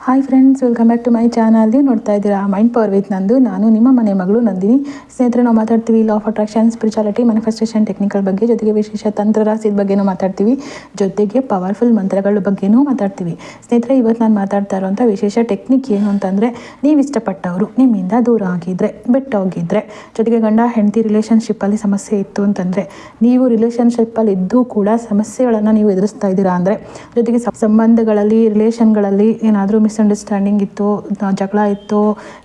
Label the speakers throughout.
Speaker 1: Hi friends, welcome back to my channel. ನೋಡ್ತಾ ಇದ್ದೀರಾ mind power with ನಂದು. ನಾನು ನಿಮ್ಮ ಮನೆ ಮಗಳು ನಂದಿನಿ. ಸ್ನೇಹಿತರೆ, ನಾವು ಮಾತಾಡ್ತೀವಿ law of attraction, spirituality, manifestation technical ಬಗ್ಗೆ, ಜೊತೆಗೆ ವಿಶೇಷ ತಂತ್ರ ರಾಶಿ ಬಗ್ಗೆನೂ ಮಾತಾಡ್ತೀವಿ, ಜೊತೆಗೆ ಪವರ್ಫುಲ್ ಮಂತ್ರಗಳ ಬಗ್ಗೆನೂ ಮಾತಾಡ್ತೀವಿ. ಸ್ನೇಹಿತರೆ, ಇವತ್ತು ನಾನು ಮಾತಾಡ್ತಾ ಇರೋಂಥ ವಿಶೇಷ ಟೆಕ್ನಿಕ್ ಏನು ಅಂತಂದರೆ, ನೀವು ಇಷ್ಟಪಟ್ಟವರು ನಿಮ್ಮಿಂದ ದೂರ ಆಗಿದ್ದರೆ, ಬಿಟ್ಟು ಹೋಗಿದ್ರೆ, ಜೊತೆಗೆ ಗಂಡ ಹೆಂಡತಿ ರಿಲೇಷನ್ಶಿಪ್ಪಲ್ಲಿ ಸಮಸ್ಯೆ ಇತ್ತು ಅಂತಂದರೆ, ನೀವು ರಿಲೇಷನ್ಶಿಪ್ಪಲ್ಲಿ ಇದ್ದೂ ಕೂಡ ಸಮಸ್ಯೆಗಳನ್ನು ನೀವು ಎದುರಿಸ್ತಾ ಇದ್ದೀರಾ ಅಂದರೆ, ಜೊತೆಗೆ ಸಂಬಂಧಗಳಲ್ಲಿ ರಿಲೇಷನ್ಗಳಲ್ಲಿ ಏನಾದರೂ ಮಿಸ್ಅಂಡರ್ಸ್ಟ್ಯಾಂಡಿಂಗ್ ಇತ್ತು, ಜಗಳ ಇತ್ತು,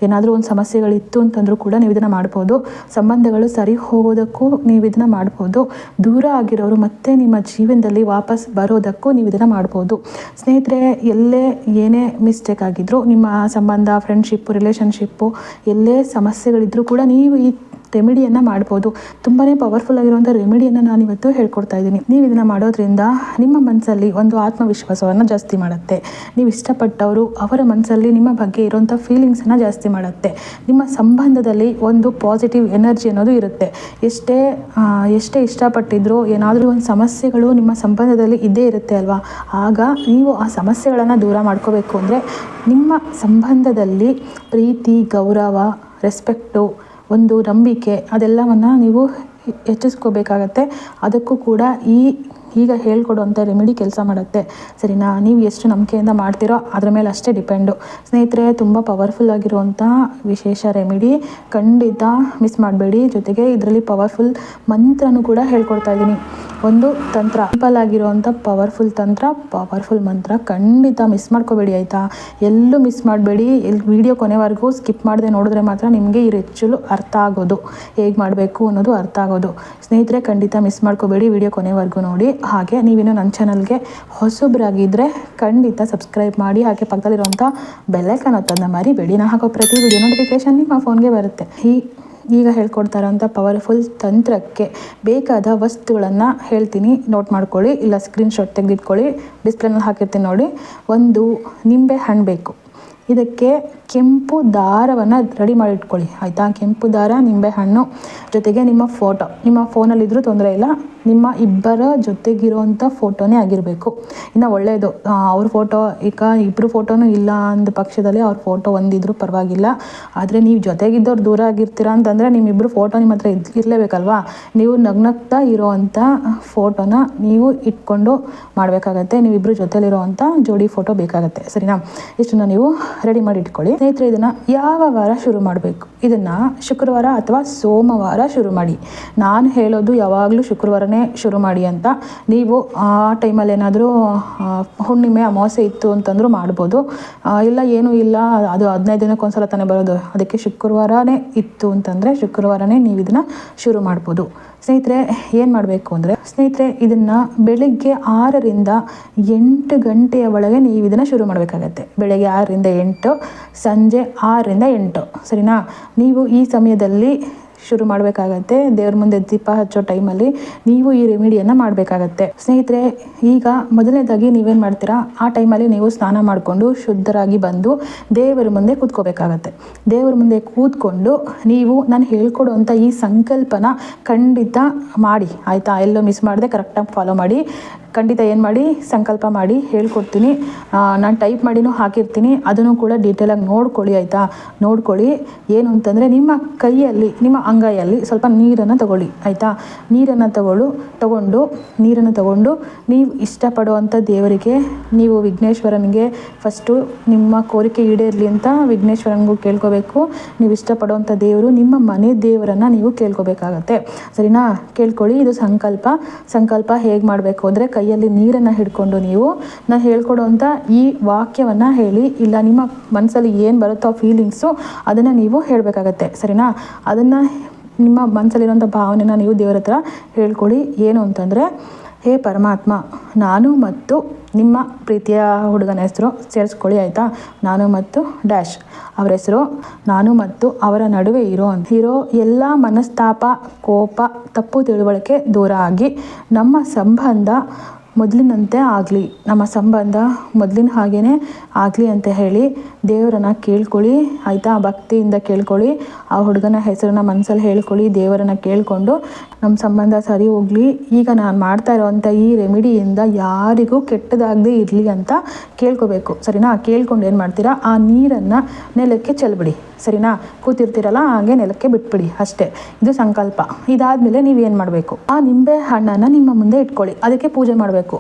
Speaker 1: ಏನಾದರೂ ಒಂದು ಸಮಸ್ಯೆಗಳಿತ್ತು ಅಂತಂದರೂ ಕೂಡ ನೀವು ಇದನ್ನು ಮಾಡ್ಬೋದು. ಸಂಬಂಧಗಳು ಸರಿ ಹೋಗೋದಕ್ಕೂ ನೀವು ಇದನ್ನು ಮಾಡ್ಬೋದು. ದೂರ ಆಗಿರೋರು ಮತ್ತೆ ನಿಮ್ಮ ಜೀವನದಲ್ಲಿ ವಾಪಸ್ ಬರೋದಕ್ಕೂ ನೀವು ಇದನ್ನು ಮಾಡ್ಬೋದು. ಸ್ನೇಹಿತರೆ, ಎಲ್ಲೇ ಏನೇ ಮಿಸ್ಟೇಕ್ ಆಗಿದ್ರು, ನಿಮ್ಮ ಸಂಬಂಧ, ಫ್ರೆಂಡ್ಶಿಪ್ಪು, ರಿಲೇಷನ್ಶಿಪ್ಪು, ಎಲ್ಲೇ ಸಮಸ್ಯೆಗಳಿದ್ರೂ ಕೂಡ ನೀವು ಈ ರೆಮಿಡಿಯನ್ನು ಮಾಡ್ಬೋದು. ತುಂಬಾ ಪವರ್ಫುಲ್ ಆಗಿರುವಂಥ ರೆಮಿಡಿಯನ್ನು ನಾನು ಇವತ್ತು ಹೇಳ್ಕೊಡ್ತಾ ಇದ್ದೀನಿ. ನೀವು ಇದನ್ನು ಮಾಡೋದ್ರಿಂದ ನಿಮ್ಮ ಮನಸ್ಸಲ್ಲಿ ಒಂದು ಆತ್ಮವಿಶ್ವಾಸವನ್ನು ಜಾಸ್ತಿ ಮಾಡುತ್ತೆ. ನೀವು ಇಷ್ಟಪಟ್ಟವರು ಅವರ ಮನಸ್ಸಲ್ಲಿ ನಿಮ್ಮ ಬಗ್ಗೆ ಇರೋಂಥ ಫೀಲಿಂಗ್ಸನ್ನು ಜಾಸ್ತಿ ಮಾಡುತ್ತೆ. ನಿಮ್ಮ ಸಂಬಂಧದಲ್ಲಿ ಒಂದು ಪಾಸಿಟಿವ್ ಎನರ್ಜಿ ಅನ್ನೋದು ಇರುತ್ತೆ. ಎಷ್ಟೇ ಇಷ್ಟಪಟ್ಟಿದ್ರು ಏನಾದರೂ ಒಂದು ಸಮಸ್ಯೆಗಳು ನಿಮ್ಮ ಸಂಬಂಧದಲ್ಲಿ ಇದ್ದೇ ಇರುತ್ತೆ ಅಲ್ವಾ. ಆಗ ನೀವು ಆ ಸಮಸ್ಯೆಗಳನ್ನು ದೂರ ಮಾಡ್ಕೋಬೇಕು ಅಂದರೆ, ನಿಮ್ಮ ಸಂಬಂಧದಲ್ಲಿ ಪ್ರೀತಿ, ಗೌರವ, ರೆಸ್ಪೆಕ್ಟು, ಒಂದು ನಂಬಿಕೆ, ಅದೆಲ್ಲವನ್ನು ನೀವು ಹೆಚ್ಚಿಸ್ಕೋಬೇಕಾಗತ್ತೆ. ಅದಕ್ಕೂ ಕೂಡ ಈಗ ಹೇಳ್ಕೊಡುವಂಥ ರೆಮಿಡಿ ಕೆಲಸ ಮಾಡುತ್ತೆ. ಸರಿನಾ? ನೀವು ಎಷ್ಟು ನಂಬಿಕೆಯಿಂದ ಮಾಡ್ತೀರೋ ಅದರ ಮೇಲೆ ಅಷ್ಟೇ ಡಿಪೆಂಡು. ಸ್ನೇಹಿತರೆ, ತುಂಬ ಪವರ್ಫುಲ್ ಆಗಿರುವಂಥ ವಿಶೇಷ ರೆಮಿಡಿ, ಖಂಡಿತ ಮಿಸ್ ಮಾಡಬೇಡಿ. ಜೊತೆಗೆ ಇದರಲ್ಲಿ ಪವರ್ಫುಲ್ ಮಂತ್ರನೂ ಕೂಡ ಹೇಳ್ಕೊಡ್ತಾ ಇದ್ದೀನಿ. ಒಂದು ತಂತ್ರ, ಸಿಂಪಲ್ ಆಗಿರುವಂಥ ಪವರ್ಫುಲ್ ತಂತ್ರ, ಪವರ್ಫುಲ್ ಮಂತ್ರ, ಖಂಡಿತ ಮಿಸ್ ಮಾಡ್ಕೋಬೇಡಿ ಆಯಿತಾ. ಎಲ್ಲೂ ಮಿಸ್ ಮಾಡಬೇಡಿ. ವಿಡಿಯೋ ಕೊನೆವರೆಗೂ ಸ್ಕಿಪ್ ಮಾಡದೆ ನೋಡಿದ್ರೆ ಮಾತ್ರ ನಿಮಗೆ ಈ ರೆಚ್ಚಲು ಅರ್ಥ ಆಗೋದು, ಹೇಗೆ ಮಾಡಬೇಕು ಅನ್ನೋದು ಅರ್ಥ ಆಗೋದು. ಸ್ನೇಹಿತರೆ, ಖಂಡಿತ ಮಿಸ್ ಮಾಡ್ಕೋಬೇಡಿ, ವಿಡಿಯೋ ಕೊನೆವರೆಗೂ ನೋಡಿ. ಹಾಗೆ ನೀವೇನು ನನ್ನ ಚಾನಲ್ಗೆ ಹೊಸಬ್ರಾಗಿದ್ದರೆ ಖಂಡಿತ ಸಬ್ಸ್ಕ್ರೈಬ್ ಮಾಡಿ. ಹಾಗೆ ಪಕ್ಕದಲ್ಲಿರುವಂಥ ಬೆಲ್ಲೈಕನ್ ಒತ್ತೋದನ್ನ ಮರಿಬೇಡಿ. ನಾನು ಹಾಕೋ ಪ್ರತಿ ವಿಡಿಯೋ ನೋಟಿಫಿಕೇಷನ್ ನಿಮ್ಮ ಫೋನ್ಗೆ ಬರುತ್ತೆ. ಈಗ ಹೇಳ್ಕೊಡ್ತಾ ಇರೋಂಥ ಪವರ್ಫುಲ್ ತಂತ್ರಕ್ಕೆ ಬೇಕಾದ ವಸ್ತುಗಳನ್ನು ಹೇಳ್ತೀನಿ, ನೋಟ್ ಮಾಡ್ಕೊಳ್ಳಿ, ಇಲ್ಲ ಸ್ಕ್ರೀನ್ಶಾಟ್ ತೆಗೆದಿಟ್ಕೊಳ್ಳಿ. ಡಿಸ್ಪ್ಲೇನಲ್ಲಿ ಹಾಕಿರ್ತೀನಿ ನೋಡಿ. ಒಂದು ನಿಂಬೆ ಹಣ್ಣು ಬೇಕು. ಇದಕ್ಕೆ ಕೆಂಪು ದಾರವನ್ನು ರೆಡಿ ಮಾಡಿ ಇಟ್ಕೊಳ್ಳಿ ಆಯಿತಾ. ಕೆಂಪು ದಾರ, ನಿಂಬೆಹಣ್ಣು, ಜೊತೆಗೆ ನಿಮ್ಮ ಫೋಟೋ. ನಿಮ್ಮ ಫೋನಲ್ಲಿದ್ದರೂ ತೊಂದರೆ ಇಲ್ಲ, ನಿಮ್ಮ ಇಬ್ಬರ ಜೊತೆಗಿರೋವಂಥ ಫೋಟೋನೇ ಆಗಿರಬೇಕು. ಇನ್ನು ಒಳ್ಳೆಯದು, ಅವ್ರ ಫೋಟೋ, ಈಗ ಇಬ್ಬರು ಫೋಟೋನೂ ಇಲ್ಲ ಅಂದ ಪಕ್ಷದಲ್ಲಿ ಅವ್ರ ಫೋಟೋ ಒಂದಿದ್ರೂ ಪರವಾಗಿಲ್ಲ. ಆದರೆ ನೀವು ಜೊತೆಗಿದ್ದವ್ರು ದೂರ ಆಗಿರ್ತೀರಾ ಅಂತಂದರೆ, ನಿಮ್ಮಿಬ್ಬರು ಫೋಟೋ ನಿಮ್ಮ ಹತ್ರ ಇರಲೇಬೇಕಲ್ವಾ. ನೀವು ನಗ್ನಗ್ತಾ ಇರೋವಂಥ ಫೋಟೋನ ನೀವು ಇಟ್ಕೊಂಡು ಮಾಡಬೇಕಾಗತ್ತೆ. ನೀವಿಬ್ಬರು ಜೊತೆಲಿರೋವಂಥ ಜೋಡಿ ಫೋಟೋ ಬೇಕಾಗತ್ತೆ. ಸರಿನಾ? ಇಷ್ಟನ್ನು ನೀವು ರೆಡಿ ಮಾಡಿ ಇಟ್ಕೊಳ್ಳಿ. ಸ್ನೇಹಿತರೆ, ಇದನ್ನು ಯಾವ ವಾರ ಶುರು ಮಾಡಬೇಕು? ಇದನ್ನು ಶುಕ್ರವಾರ ಅಥವಾ ಸೋಮವಾರ ಶುರು ಮಾಡಿ. ನಾನು ಹೇಳೋದು ಯಾವಾಗಲೂ ಶುಕ್ರವಾರನೇ ಶುರು ಮಾಡಿ ಅಂತ. ನೀವು ಆ ಟೈಮಲ್ಲಿ ಏನಾದರೂ ಹುಣ್ಣಿಮೆ, ಅಮಾವಾಸ್ಯೆ ಇತ್ತು ಅಂತಂದ್ರೂ ಮಾಡ್ಬೋದು. ಇಲ್ಲ ಏನೂ ಇಲ್ಲ, ಅದು 15 ದಿನಕ್ಕೆ ಒಂದ್ಸಲ ತಾನೇ ಬರೋದು, ಅದಕ್ಕೆ ಶುಕ್ರವಾರನೇ ಇತ್ತು ಅಂತಂದರೆ ಶುಕ್ರವಾರನೇ ನೀವು ಇದನ್ನು ಶುರು ಮಾಡ್ಬೋದು. ಸ್ನೇಹಿತರೆ, ಏನು ಮಾಡಬೇಕು ಅಂದರೆ, ಸ್ನೇಹಿತರೆ, ಇದನ್ನು ಬೆಳಗ್ಗೆ 6ರಿಂದ 8 ಗಂಟೆಯ ಒಳಗೆ ನೀವು ಇದನ್ನು ಶುರು ಮಾಡಬೇಕಾಗತ್ತೆ. ಬೆಳಗ್ಗೆ 6ರಿಂದ 8, ಸಂಜೆ 6ರಿಂದ 8. ಸರಿನಾ? ನೀವು ಈ ಸಮಯದಲ್ಲಿ ಶುರು ಮಾಡಬೇಕಾಗತ್ತೆ. ದೇವ್ರ ಮುಂದೆ ದೀಪ ಹಚ್ಚೋ ಟೈಮಲ್ಲಿ ನೀವು ಈ ರೆಮಿಡಿಯನ್ನು ಮಾಡಬೇಕಾಗತ್ತೆ. ಸ್ನೇಹಿತರೆ, ಈಗ ಮೊದಲನೇದಾಗಿ ನೀವೇನು ಮಾಡ್ತೀರಾ, ಆ ಟೈಮಲ್ಲಿ ನೀವು ಸ್ನಾನ ಮಾಡಿಕೊಂಡು ಶುದ್ಧರಾಗಿ ಬಂದು ದೇವರ ಮುಂದೆ ಕೂತ್ಕೋಬೇಕಾಗತ್ತೆ. ದೇವರ ಮುಂದೆ ಕೂತ್ಕೊಂಡು ನೀವು ನಾನು ಹೇಳ್ಕೊಡುವಂಥ ಈ ಸಂಕಲ್ಪನ ಖಂಡಿತ ಮಾಡಿ ಆಯಿತಾ. ಎಲ್ಲೋ ಮಿಸ್ ಮಾಡದೆ ಕರೆಕ್ಟಾಗಿ ಫಾಲೋ ಮಾಡಿ. ಖಂಡಿತ ಏನು ಮಾಡಿ, ಸಂಕಲ್ಪ ಮಾಡಿ ಹೇಳ್ಕೊಡ್ತೀನಿ. ನಾನು ಟೈಪ್ ಮಾಡಿನೂ ಹಾಕಿರ್ತೀನಿ, ಅದನ್ನು ಕೂಡ ಡೀಟೇಲಾಗಿ ನೋಡ್ಕೊಳ್ಳಿ ಆಯಿತಾ. ನೋಡ್ಕೊಳ್ಳಿ. ಏನು ಅಂತಂದರೆ, ನಿಮ್ಮ ಕೈಯಲ್ಲಿ, ನಿಮ್ಮ ಅಂಗೈಯಲ್ಲಿ ಸ್ವಲ್ಪ ನೀರನ್ನು ತಗೊಳ್ಳಿ ಆಯಿತಾ. ನೀರನ್ನು ತಗೊಂಡು ನೀವು ಇಷ್ಟಪಡುವಂಥ ದೇವರಿಗೆ, ನೀವು ವಿಘ್ನೇಶ್ವರನಿಗೆ ಫಸ್ಟು ನಿಮ್ಮ ಕೋರಿಕೆ ಈಡೇರಲಿ ಅಂತ ವಿಘ್ನೇಶ್ವರನಿಗೂ ಕೇಳ್ಕೋಬೇಕು. ನೀವು ಇಷ್ಟಪಡುವಂಥ ದೇವರು, ನಿಮ್ಮ ಮನೆ ದೇವರನ್ನು ನೀವು ಕೇಳ್ಕೋಬೇಕಾಗತ್ತೆ. ಸರಿನಾ? ಕೇಳ್ಕೊಳ್ಳಿ. ಇದು ಸಂಕಲ್ಪ ಹೇಗೆ ಮಾಡಬೇಕು ಅಂದರೆ, ಕೈಯಲ್ಲಿ ನೀರನ್ನು ಹಿಡ್ಕೊಂಡು ನೀವು ನಾನು ಹೇಳ್ಕೊಡುವಂಥ ಈ ವಾಕ್ಯವನ್ನು ಹೇಳಿ, ಇಲ್ಲ ನಿಮ್ಮ ಮನಸ್ಸಲ್ಲಿ ಏನು ಬರುತ್ತೋ ಫೀಲಿಂಗ್ಸು ಅದನ್ನು ನೀವು ಹೇಳಬೇಕಾಗತ್ತೆ. ಸರಿನಾ? ಅದನ್ನು ನಿಮ್ಮ ಮನಸ್ಸಲ್ಲಿರೋಂಥ ಭಾವನೆನ ನೀವು ದೇವರ ಹತ್ರ ಹೇಳ್ಕೊಳ್ಳಿ. ಏನು ಅಂತಂದರೆ, ಹೇ ಪರಮಾತ್ಮ, ನಾನು ಮತ್ತು ನಿಮ್ಮ ಪ್ರೀತಿಯ ಹುಡುಗನ ಹೆಸರು ಸೇರಿಸ್ಕೊಳ್ಳಿ ಆಯಿತಾ. ನಾನು ಮತ್ತು ಡ್ಯಾಶ್ ಅವರ ಹೆಸರು, ನಾನು ಮತ್ತು ಅವರ ನಡುವೆ ಇರೋ ಎಲ್ಲ ಮನಸ್ತಾಪ, ಕೋಪ, ತಪ್ಪು ತಿಳುವಳಿಕೆ ದೂರ ಆಗಿ ನಮ್ಮ ಸಂಬಂಧ ಮೊದಲಿನಂತೆ ಆಗಲಿ, ನಮ್ಮ ಸಂಬಂಧ ಮೊದಲಿನ ಹಾಗೇ ಆಗಲಿ ಅಂತ ಹೇಳಿ ದೇವರನ್ನ ಕೇಳ್ಕೊಳ್ಳಿ ಆಯಿತಾ. ಭಕ್ತಿಯಿಂದ ಕೇಳ್ಕೊಳ್ಳಿ. ಆ ಹುಡುಗನ ಹೆಸರನ್ನ ಮನಸ್ಸಲ್ಲಿ ಹೇಳ್ಕೊಳ್ಳಿ. ದೇವರನ್ನ ಕೇಳಿಕೊಂಡು ನಮ್ಮ ಸಂಬಂಧ ಸರಿ ಹೋಗಲಿ, ಈಗ ನಾನು ಮಾಡ್ತಾ ಇರೋವಂಥ ಈ ರೆಮಿಡಿಯಿಂದ ಯಾರಿಗೂ ಕೆಟ್ಟದಾಗದೇ ಇರಲಿ ಅಂತ ಕೇಳ್ಕೋಬೇಕು ಸರಿನಾ. ಕೇಳ್ಕೊಂಡು ಏನು ಮಾಡ್ತೀರಾ, ಆ ನೀರನ್ನು ನೆಲಕ್ಕೆ ಚೆಲ್ಬಿಡಿ ಸರಿನಾ. ಕೂತಿರ್ತೀರಲ್ಲ ಹಾಗೆ ನೆಲಕ್ಕೆ ಬಿಟ್ಬಿಡಿ ಅಷ್ಟೇ. ಇದು ಸಂಕಲ್ಪ. ಇದಾದಮೇಲೆ ನೀವೇನು ಮಾಡಬೇಕು, ಆ ನಿಂಬೆ ಹಣ್ಣನ್ನು ನಿಮ್ಮ ಮುಂದೆ ಇಟ್ಕೊಳ್ಳಿ. ಅದಕ್ಕೆ ಪೂಜೆ ಮಾಡಬೇಕು.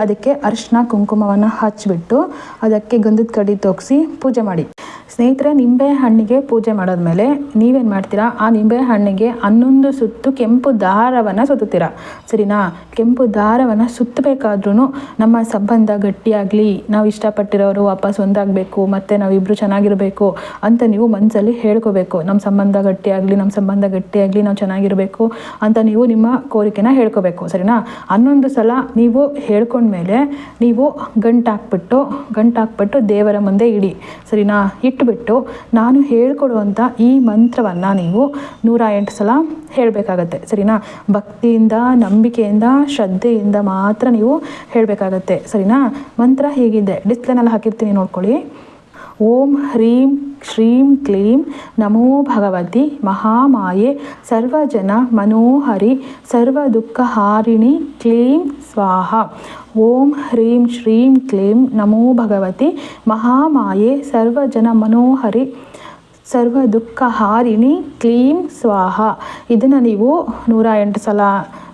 Speaker 1: ಅದಕ್ಕೆ ಅರಿಶಿನ ಕುಂಕುಮವನ್ನು ಹಚ್ಚಿಬಿಟ್ಟು ಅದಕ್ಕೆ ಗಂಧದ ಕಡ್ಡಿ ತೊಗಿಸಿ ಪೂಜೆ ಮಾಡಿ ಸ್ನೇಹಿತರೆ. ನಿಂಬೆ ಹಣ್ಣಿಗೆ ಪೂಜೆ ಮಾಡಾದ್ಮೇಲೆ ನೀವೇನು ಮಾಡ್ತೀರಾ, ಆ ನಿಂಬೆ ಹಣ್ಣಿಗೆ 11 ಸುತ್ತು ಕೆಂಪು ದಾರವನ್ನು ಸುತ್ತೀರಾ ಸರಿನಾ. ಕೆಂಪು ದಾರವನ್ನು ಸುತ್ತಬೇಕಾದ್ರೂ ನಮ್ಮ ಸಂಬಂಧ ಗಟ್ಟಿಯಾಗಲಿ, ನಾವು ಇಷ್ಟಪಟ್ಟಿರೋರು ವಾಪಸ್ ಒಂದಾಗಬೇಕು, ಮತ್ತು ನಾವಿಬ್ಬರು ಚೆನ್ನಾಗಿರಬೇಕು ಅಂತ ನೀವು ಮನಸ್ಸಲ್ಲಿ ಹೇಳ್ಕೋಬೇಕು. ನಮ್ಮ ಸಂಬಂಧ ಗಟ್ಟಿಯಾಗಲಿ, ನಮ್ಮ ಸಂಬಂಧ ಗಟ್ಟಿಯಾಗಲಿ, ನಾವು ಚೆನ್ನಾಗಿರಬೇಕು ಅಂತ ನೀವು ನಿಮ್ಮ ಕೋರಿಕೆನ ಹೇಳ್ಕೋಬೇಕು ಸರಿನಾ. 11 ಸಲ ನೀವು ಹೇಳ್ಕೊಂಡ್ಮೇಲೆ ನೀವು ಗಂಟಾಕ್ಬಿಟ್ಟು ದೇವರ ಮುಂದೆ ಇಡಿ ಸರಿನಾ. ಇಟ್ಬಿಟ್ಟು ನಾನು ಹೇಳ್ಕೊಡುವಂಥ ಈ ಮಂತ್ರವನ್ನು ನೀವು 108 ಸಲ ಹೇಳಬೇಕಾಗತ್ತೆ ಸರಿನಾ. ಭಕ್ತಿಯಿಂದ, ನಂಬಿಕೆಯಿಂದ, ಶ್ರದ್ಧೆಯಿಂದ ಮಾತ್ರ ನೀವು ಹೇಳಬೇಕಾಗತ್ತೆ ಸರಿನಾ. ಮಂತ್ರ ಹೀಗಿದೆ, ಡಿಸ್ಪ್ಲೇನಲ್ಲಿ ಹಾಕಿರ್ತೀನಿ ನೋಡ್ಕೊಳ್ಳಿ. ಓಂ ಹ್ರೀಂ ಶ್ರೀಂ ಕ್ಲೀಂ ನಮೋ ಭಗವತಿ ಮಹಾಮಾಯೆ ಸರ್ವಜನ ಮನೋಹರಿ ಸರ್ವ ದುಃಖಹಾರಿಣಿ ಕ್ಲೀಂ ಸ್ವಾಹ. ಓಂ ಹ್ರೀಂ ಶ್ರೀಂ ಕ್ಲೀಂ ನಮೋ ಭಗವತಿ ಮಹಾಮಾಯೆ ಸರ್ವಜನ ಮನೋಹರಿ ಸರ್ವ ದುಃಖಹಾರಿಣಿ ಕ್ಲೀಂ ಸ್ವಾಹ. ಇದನ್ನು ನೀವು 108 ಸಲ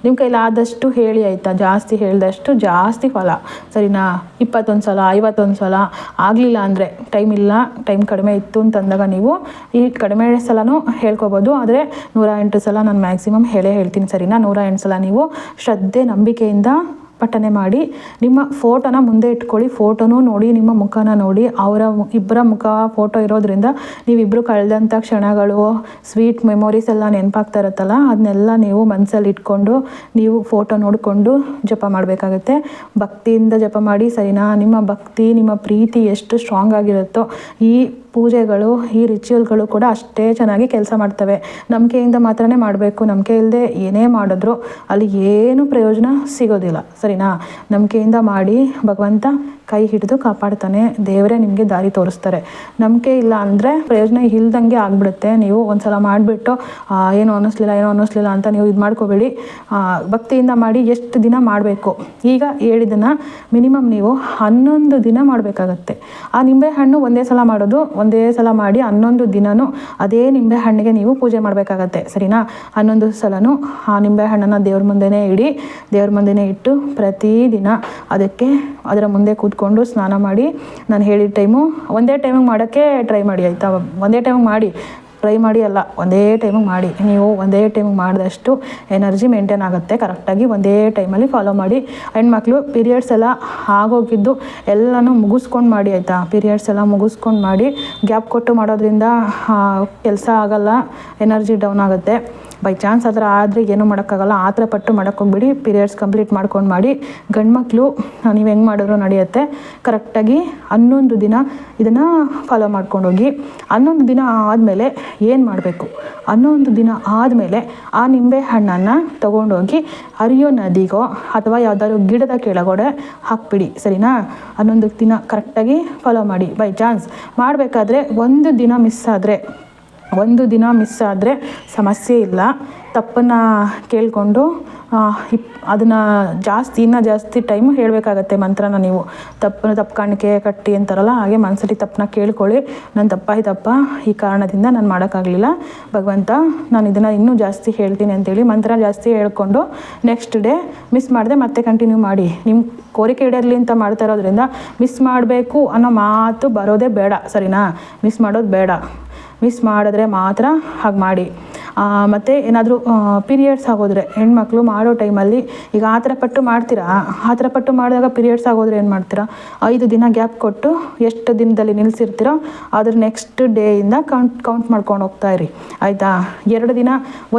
Speaker 1: ನಿಮ್ಮ ಕೈಲಾದಷ್ಟು ಹೇಳಿ ಆಯಿತಾ. ಜಾಸ್ತಿ ಹೇಳಿದಷ್ಟು ಜಾಸ್ತಿ ಫಲ ಸರಿನಾ. 21 ಸಲ 51 ಸಲ ಆಗಲಿಲ್ಲ ಅಂದರೆ, ಟೈಮ್ ಇಲ್ಲ, ಟೈಮ್ ಕಡಿಮೆ ಇತ್ತು ಅಂತಂದಾಗ ನೀವು ಈ ಕಡಿಮೆ ಸಲನೂ ಹೇಳ್ಕೊಬೋದು. ಆದರೆ 108 ಸಲ ನಾನು ಮ್ಯಾಕ್ಸಿಮಮ್ ಹೇಳ್ತೀನಿ ಸರಿನಾ. 108 ಸಲ ನೀವು ಶ್ರದ್ಧೆ ನಂಬಿಕೆಯಿಂದ ಪಠನೆ ಮಾಡಿ ನಿಮ್ಮ ಫೋಟೋನ ಮುಂದೆ ಇಟ್ಕೊಳ್ಳಿ. ಫೋಟೋನೂ ನೋಡಿ, ನಿಮ್ಮ ಮುಖನ ನೋಡಿ. ಇಬ್ಬರ ಮುಖ ಫೋಟೋ ಇರೋದ್ರಿಂದ ನೀವಿಬ್ಬರು ಕಳೆದಂಥ ಕ್ಷಣಗಳು, ಸ್ವೀಟ್ ಮೆಮೊರೀಸ್ ಎಲ್ಲ ನೆನಪಾಗ್ತಾ ಇರುತ್ತಲ್ಲ, ಅದನ್ನೆಲ್ಲ ನೀವು ಮನಸ್ಸಲ್ಲಿ ಇಟ್ಕೊಂಡು ನೀವು ಫೋಟೋ ನೋಡಿಕೊಂಡು ಜಪ ಮಾಡಬೇಕಾಗತ್ತೆ. ಭಕ್ತಿಯಿಂದ ಜಪ ಮಾಡಿ ಸರಿನಾ. ನಿಮ್ಮ ಭಕ್ತಿ, ನಿಮ್ಮ ಪ್ರೀತಿ ಎಷ್ಟು ಸ್ಟ್ರಾಂಗ್ ಆಗಿರುತ್ತೋ ಈ ಪೂಜೆಗಳು, ಈ ರಿಚುವಲ್ಗಳು ಕೂಡ ಅಷ್ಟೇ ಚೆನ್ನಾಗಿ ಕೆಲಸ ಮಾಡ್ತವೆ. ನಂಬಿಕೆಯಿಂದ ಮಾತ್ರನೇ ಮಾಡಬೇಕು. ನಂಬಿಕೆ ಇಲ್ಲದೆ ಏನೇ ಮಾಡಿದ್ರು ಅಲ್ಲಿ ಏನೂ ಪ್ರಯೋಜನ ಸಿಗೋದಿಲ್ಲ ಸರಿನಾ. ನಂಬಿಕೆಯಿಂದ ಮಾಡಿ, ಭಗವಂತ ಕೈ ಹಿಡಿದು ಕಾಪಾಡ್ತಾನೆ. ದೇವರೇ ನಿಮಗೆ ದಾರಿ ತೋರಿಸ್ತಾರೆ. ನಂಬಿಕೆ ಇಲ್ಲ ಅಂದರೆ ಪ್ರಯೋಜನ ಇಲ್ದಂಗೆ ಆಗಿಬಿಡುತ್ತೆ. ನೀವು ಒಂದು ಸಲ ಮಾಡಿಬಿಟ್ಟು ಏನೂ ಅನ್ನಿಸ್ಲಿಲ್ಲ ಅಂತ ನೀವು ಇದು ಮಾಡ್ಕೋಬೇಡಿ. ಭಕ್ತಿಯಿಂದ ಮಾಡಿ. ಎಷ್ಟು ದಿನ ಮಾಡಬೇಕು, ಈಗ ಹೇಳಿದ್ದನ್ನು ಮಿನಿಮಮ್ ನೀವು 11 ದಿನ ಮಾಡಬೇಕಾಗತ್ತೆ. ಆ ನಿಂಬೆಹಣ್ಣು ಒಂದೇ ಸಲ ಮಾಡಿ 11 ದಿನವೂ ಅದೇ ನಿಂಬೆ ಹಣ್ಣಿಗೆ ನೀವು ಪೂಜೆ ಮಾಡಬೇಕಾಗತ್ತೆ ಸರಿನಾ. 11 ಸಲನೂ ಆ ನಿಂಬೆ ಹಣ್ಣನ್ನು ದೇವ್ರ ಮುಂದೆನೇ ಇಟ್ಟು ಪ್ರತಿದಿನ ಅದರ ಮುಂದೆ ಕೂತ್ಕೊಂಡು ಸ್ನಾನ ಮಾಡಿ, ನಾನು ಹೇಳಿದ ಒಂದೇ ಟೈಮಿಗೆ ಮಾಡೋಕ್ಕೆ ಟ್ರೈ ಮಾಡಿ ಆಯಿತಾ. ಒಂದೇ ಟೈಮಿಗೆ ಮಾಡಿ. ನೀವು ಒಂದೇ ಟೈಮಿಗೆ ಮಾಡಿದಷ್ಟು ಎನರ್ಜಿ ಮೇಂಟೈನ್ ಆಗುತ್ತೆ ಕರೆಕ್ಟಾಗಿ. ಒಂದೇ ಟೈಮಲ್ಲಿ ಫಾಲೋ ಮಾಡಿ. ಹೆಣ್ಮಕ್ಳು ಪೀರಿಯಡ್ಸ್ ಎಲ್ಲ ಆಗೋಗಿದ್ದು ಎಲ್ಲನೂ ಮುಗಿಸ್ಕೊಂಡು ಮಾಡಿ ಆಯಿತಾ. ಪೀರಿಯಡ್ಸ್ ಎಲ್ಲ ಮುಗಿಸ್ಕೊಂಡು ಮಾಡಿ. ಗ್ಯಾಪ್ ಕೊಟ್ಟು ಮಾಡೋದ್ರಿಂದ ಕೆಲಸ ಆಗಲ್ಲ, ಎನರ್ಜಿ ಡೌನ್ ಆಗುತ್ತೆ. ಬೈ ಚಾನ್ಸ್ ಆ ಥರ ಆದರೆ ಏನೂ ಮಾಡೋಕ್ಕಾಗಲ್ಲ. ಆ ಥರ ಪಟ್ಟು ಮಾಡೋಕ್ಕೋಗ್ಬಿಡಿ. ಪೀರಿಯಡ್ಸ್ ಕಂಪ್ಲೀಟ್ ಮಾಡ್ಕೊಂಡು ಮಾಡಿ. ಗಂಡ್ಮಕ್ಳು ನೀವು ಹೆಂಗೆ ಮಾಡಿದ್ರು ನಡೆಯುತ್ತೆ. ಕರೆಕ್ಟಾಗಿ 11 ದಿನ ಇದನ್ನು ಫಾಲೋ ಮಾಡ್ಕೊಂಡೋಗಿ. 11 ದಿನ ಆದಮೇಲೆ ಏನು ಮಾಡಬೇಕು, 11 ದಿನ ಆದಮೇಲೆ ಆ ನಿಂಬೆ ಹಣ್ಣನ್ನು ತೊಗೊಂಡೋಗಿ ಹರಿಯೋ ನದಿಗೋ ಅಥವಾ ಯಾವುದಾದ್ರು ಗಿಡದ ಕೆಳಗಡೆ ಹಾಕ್ಬಿಡಿ ಸರಿನಾ. 11 ದಿನ ಕರೆಕ್ಟಾಗಿ ಫಾಲೋ ಮಾಡಿ. ಬೈ ಚಾನ್ಸ್ ಮಾಡಬೇಕಾದ್ರೆ ಒಂದು ದಿನ ಮಿಸ್ ಆದರೆ ಸಮಸ್ಯೆ ಇಲ್ಲ. ತಪ್ಪನ್ನು ಕೇಳಿಕೊಂಡು ಅದನ್ನು ಇನ್ನೂ ಜಾಸ್ತಿ ಟೈಮ್ ಹೇಳಬೇಕಾಗತ್ತೆ ಮಂತ್ರನ. ನೀವು ತಪ್ಪು ಕಾಣಿಕೆ ಕಟ್ಟಿ ಅಂತಾರಲ್ಲ, ಹಾಗೆ ಮನಸ್ಸಲ್ಲಿ ತಪ್ಪನ್ನ ಕೇಳ್ಕೊಳ್ಳಿ. ನಾನು ತಪ್ಪ ಈ ಕಾರಣದಿಂದ ನಾನು ಮಾಡೋಕ್ಕಾಗಲಿಲ್ಲ, ಭಗವಂತ ನಾನು ಇದನ್ನು ಇನ್ನೂ ಜಾಸ್ತಿ ಹೇಳ್ತೀನಿ ಅಂತೇಳಿ ಮಂತ್ರ ಜಾಸ್ತಿ ಹೇಳ್ಕೊಂಡು ನೆಕ್ಸ್ಟ್ ಡೇ ಮಿಸ್ ಮಾಡದೆ ಮತ್ತೆ ಕಂಟಿನ್ಯೂ ಮಾಡಿ. ನಿಮ್ಮ ಕೋರಿಕೆ ಈಡೇರಲಿ ಅಂತ ಮಾಡ್ತಾ ಇರೋದ್ರಿಂದ ಮಿಸ್ ಮಾಡಬೇಕು ಅನ್ನೋ ಮಾತು ಬರೋದೇ ಬೇಡ ಸರಿನಾ. ಮಿಸ್ ಮಾಡಿದ್ರೆ ಮಾತ್ರ ಹಾಗೆ ಮಾಡಿ. ಮತ್ತು ಏನಾದರೂ ಪೀರಿಯಡ್ಸ್ ಆಗೋದ್ರೆ ಹೆಣ್ಮಕ್ಳು ಮಾಡೋ ಟೈಮಲ್ಲಿ ಈಗ ಆ ಥರ ಪಟ್ಟು ಮಾಡ್ತೀರಾ. ಆ ಥರ ಪಟ್ಟು ಮಾಡಿದಾಗ ಪೀರಿಯಡ್ಸ್ ಆಗೋದ್ರೆ ಏನು ಮಾಡ್ತೀರಾ, 5 ದಿನ ಗ್ಯಾಪ್ ಕೊಟ್ಟು ಎಷ್ಟು ದಿನದಲ್ಲಿ ನಿಲ್ಲಿಸಿರ್ತೀರೋ ಅದ್ರ ನೆಕ್ಸ್ಟ್ ಡೇಯಿಂದ ಕೌಂಟ್ ಮಾಡ್ಕೊಂಡು ಹೋಗ್ತಾ ಇರಿ ಆಯಿತಾ.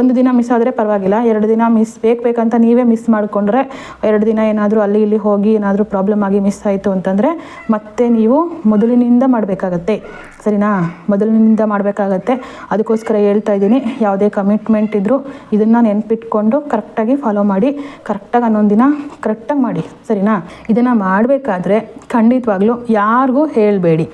Speaker 1: 1 ದಿನ ಮಿಸ್ ಆದರೆ ಪರವಾಗಿಲ್ಲ. 2 ದಿನ ಬೇಕಂತ ನೀವೇ ಮಿಸ್ ಮಾಡಿಕೊಂಡ್ರೆ 2 ದಿನ ಏನಾದರೂ ಅಲ್ಲಿ ಇಲ್ಲಿ ಹೋಗಿ ಏನಾದರೂ ಪ್ರಾಬ್ಲಮ್ ಆಗಿ ಮಿಸ್ ಆಯಿತು ಅಂತಂದರೆ ಮತ್ತೆ ನೀವು ಮೊದಲಿನಿಂದ ಮಾಡಬೇಕಾಗತ್ತೆ ಸರಿನಾ. ಮೊದಲಿನಿಂದ ಮಾಡಬೇಕಾಗತ್ತೆ. ಅದಕ್ಕೋಸ್ಕರ ಹೇಳ್ತಾ ಇದ್ದೀನಿ, ಯಾವುದೇ ಕಮಿಟ್ಮೆಂಟ್ ಇದ್ದರೂ ಇದನ್ನು ನೆನ್ಪಿಟ್ಕೊಂಡು ಕರೆಕ್ಟಾಗಿ ಫಾಲೋ ಮಾಡಿ, ಕರೆಕ್ಟಾಗಿ ಹನ್ನೊಂದು ದಿನ ಕರೆಕ್ಟಾಗಿ ಮಾಡಿ, ಸರಿನಾ. ಇದನ್ನು ಮಾಡಬೇಕಾದ್ರೆ ಖಂಡಿತವಾಗ್ಲೂ ಯಾರಿಗೂ ಹೇಳಬೇಡಿ,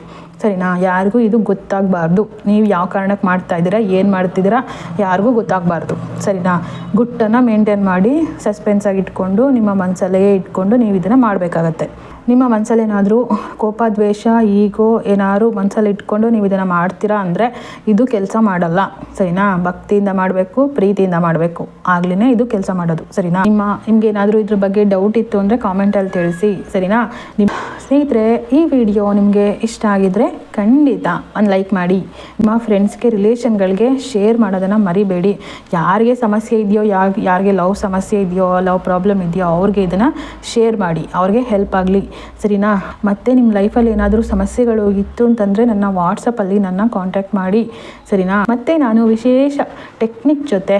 Speaker 1: ಸರಿನಾ. ಯಾರಿಗೂ ಇದು ಗೊತ್ತಾಗಬಾರ್ದು. ನೀವು ಯಾವ ಕಾರಣಕ್ಕೆ ಮಾಡ್ತಾಯಿದ್ದೀರಾ, ಏನು ಮಾಡ್ತಿದ್ದೀರಾ, ಯಾರಿಗೂ ಗೊತ್ತಾಗಬಾರ್ದು, ಸರಿನಾ. ಗುಟ್ಟನ್ನು ಮೇಂಟೈನ್ ಮಾಡಿ ಸಸ್ಪೆನ್ಸಾಗಿ ಇಟ್ಕೊಂಡು ನಿಮ್ಮ ಮನಸ್ಸಲ್ಲೇ ಇಟ್ಕೊಂಡು ನೀವು ಇದನ್ನು ಮಾಡಬೇಕಾಗತ್ತೆ. ನಿಮ್ಮ ಮನಸ್ಸಲ್ಲಿ ಏನಾದರೂ ಕೋಪ, ದ್ವೇಷ, ಈಗೋ ಏನಾದ್ರು ಮನಸ್ಸಲ್ಲಿ ಇಟ್ಕೊಂಡು ನೀವು ಇದನ್ನು ಮಾಡ್ತೀರಾ ಅಂದರೆ ಇದು ಕೆಲಸ ಮಾಡಲ್ಲ, ಸರಿನಾ. ಭಕ್ತಿಯಿಂದ ಮಾಡಬೇಕು, ಪ್ರೀತಿಯಿಂದ ಮಾಡಬೇಕು, ಆಗ್ಲೇ ಇದು ಕೆಲಸ ಮಾಡೋದು, ಸರಿನಾ. ನಿಮ್ಗೆ ಏನಾದರೂ ಇದ್ರ ಬಗ್ಗೆ ಡೌಟ್ ಇತ್ತು ಅಂದರೆ ಕಾಮೆಂಟಲ್ಲಿ ತಿಳಿಸಿ, ಸರಿನಾ. ನಿಮ್ಮ ಸ್ನೇಹಿತರೆ, ಈ ವಿಡಿಯೋ ನಿಮಗೆ ಇಷ್ಟ ಆಗಿದ್ದರೆ ಖಂಡಿತ ಒಂದು ಲೈಕ್ ಮಾಡಿ. ನಿಮ್ಮ ಫ್ರೆಂಡ್ಸ್ಗೆ, ರಿಲೇಷನ್ಗಳಿಗೆ ಶೇರ್ ಮಾಡೋದನ್ನು ಮರಿಬೇಡಿ. ಯಾರಿಗೆ ಸಮಸ್ಯೆ ಇದೆಯೋ, ಯಾರಿಗೆ ಲವ್ ಸಮಸ್ಯೆ ಇದೆಯೋ, ಲವ್ ಪ್ರಾಬ್ಲಮ್ ಇದೆಯೋ ಅವ್ರಿಗೆ ಇದನ್ನು ಶೇರ್ ಮಾಡಿ, ಅವ್ರಿಗೆ ಹೆಲ್ಪ್ ಆಗಲಿ, ಸರಿನಾ. ಮತ್ತು ನಿಮ್ಮ ಲೈಫಲ್ಲಿ ಏನಾದರೂ ಸಮಸ್ಯೆಗಳು ಇತ್ತು ಅಂತಂದರೆ ನನ್ನ ವಾಟ್ಸಪ್ಪಲ್ಲಿ ನನ್ನ ಕಾಂಟ್ಯಾಕ್ಟ್ ಮಾಡಿ, ಸರಿನಾ. ಮತ್ತು ನಾನು ವಿಶೇಷ ಟೆಕ್ನಿಕ್ ಜೊತೆ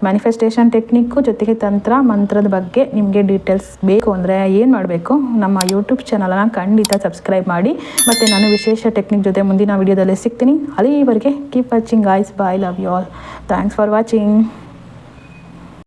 Speaker 1: ಮ್ಯಾನಿಫೆಸ್ಟೇಷನ್ ಟೆಕ್ನಿಕ್ಕು ಜೊತೆಗೆ ತಂತ್ರ ಮಂತ್ರದ ಬಗ್ಗೆ ನಿಮಗೆ ಡೀಟೇಲ್ಸ್ ಬೇಕು ಅಂದರೆ ಏನು ಮಾಡಬೇಕು, ನಮ್ಮ ಯೂಟ್ಯೂಬ್ ಚಾನಲನ್ನು ಖಂಡಿತ ಸಬ್ಸ್ಕ್ರೈಬ್ ಮಾಡಿ. ಮತ್ತು ನಾನು ವಿಶೇಷ ಟೆಕ್ನಿಕ್ ಜೊತೆ ಮುಂದಿನ ವೀಡಿಯೋದಲ್ಲಿ ಸಿಗ್ತೀನಿ. ಅಲ್ಲಿವರೆಗೆ keep watching guys. Bye, love you all. Thanks for watching.